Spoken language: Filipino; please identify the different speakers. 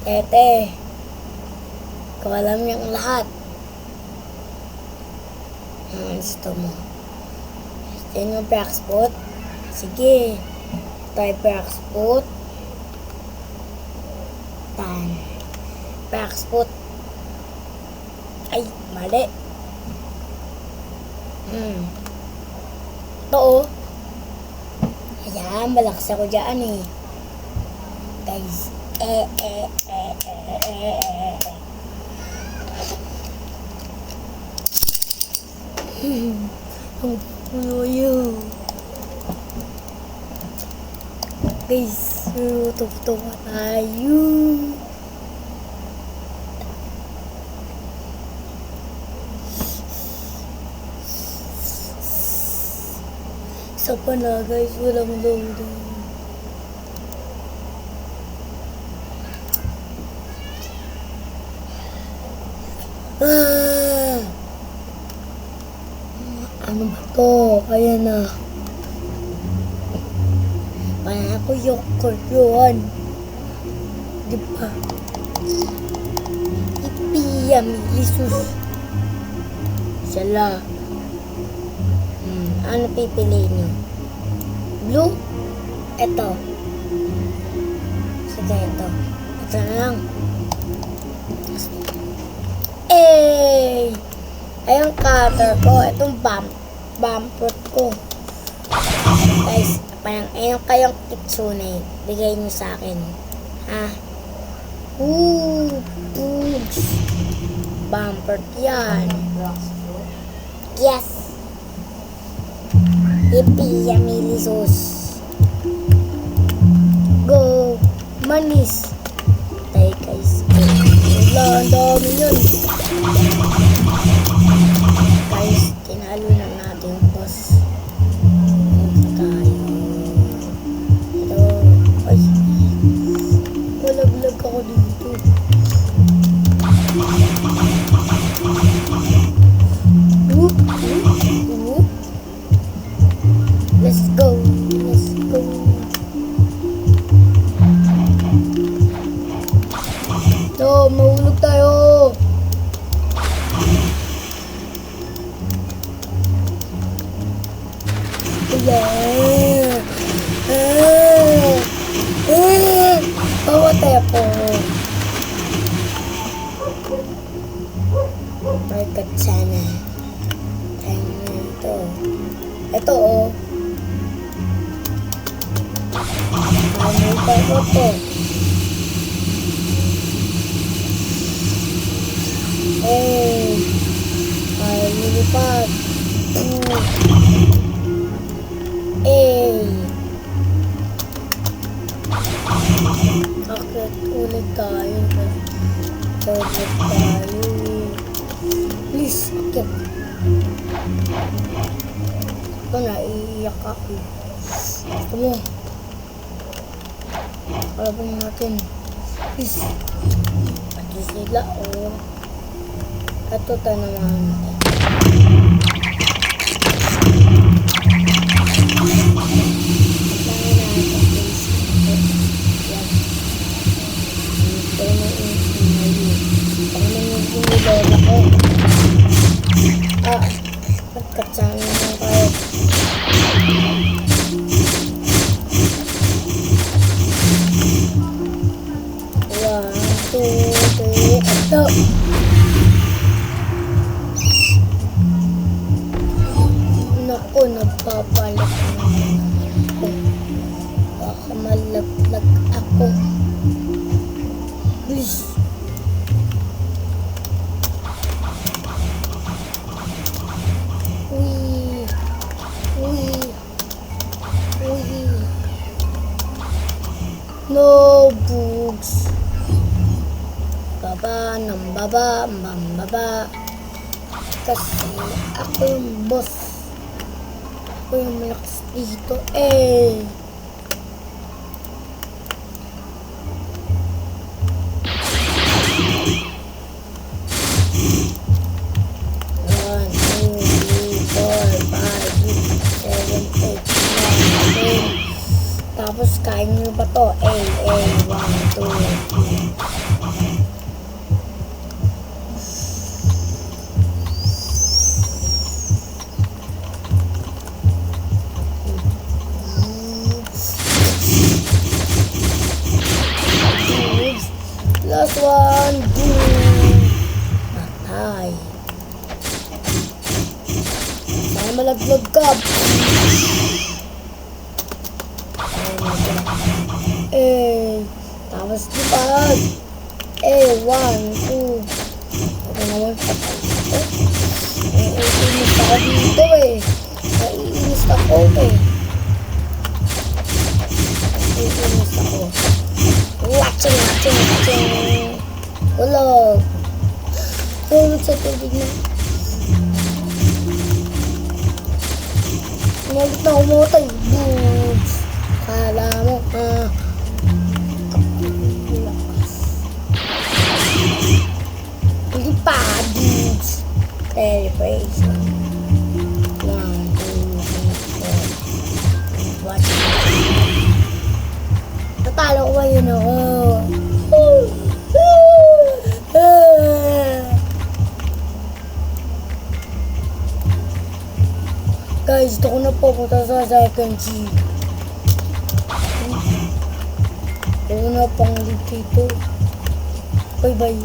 Speaker 1: Tete, ikaw alam niyang lahat. Gusto mo. Gusto mo Praxpot? Sige. Try Praxpot. Praxpot. Ay, mali. Ito oh. Ayan, malakas ako dyan eh. Guys. Ang puyo. Guys, tuwa tayo. Isa pa na guys, walang loading. Ano ba to? Ayan na. Parang ako yogurt yun. Diba? Ipiyamilisus. Sala. Ano pipiliin nyo? Blue? Ito. Sige, ito. Ito na lang. Ayun cutter ko. Itong bumper ko. Guys, parang ayun kayong kitsune. Bigay nyo sa akin. Ha? Bumper yan. Yes. Yippee, yummy sauce. Go. Manis. Tayo guys. Wala, ang dami yun. Guys, kinalo na natin boss. Tayo. Ito. Ay. Malaglag ako dito. Let's go. Let's go. So, mahulog tayo. Yeah. Pawatay ako. Market sana. Time na ito. Ito oh. Ano pa ko to? Ay, lilipat. Akit ulit tayo. Ulit tayo. Please, akit. Ito na, iiyak ako. Ito mo. Kalabang natin. Please. Pati sila, oh. Ito tayo naman natin. Nagkatsangin lang tayo. 1, 2, 3, ito. Naku, nagpapalit naman ako. Baka malaglag ako. Please. No bugs. Baba ng baba, baba. Kasi ako yung boss. Ako yung malakas dito. Tapos kain nyo ba to? 1, 2, 3. Last one. Boom. Patay. Sana malaglag ka. Tapos lipad. 1, 2. Ito naman patay ito. Naiinis ako dito eh. Naiinis ako eh. Naiinis ako. Watching. Ulog. Tulog sa tubig na. Umalit na umutay. Boobs. Kala mo hindi pa. Boobs. Celebration. 1, 2, 3, 4. Watch. Natalo ko ba yun ako? Guys, dito ko na pupunta sa second G. Ako na pang dito. Bye bye.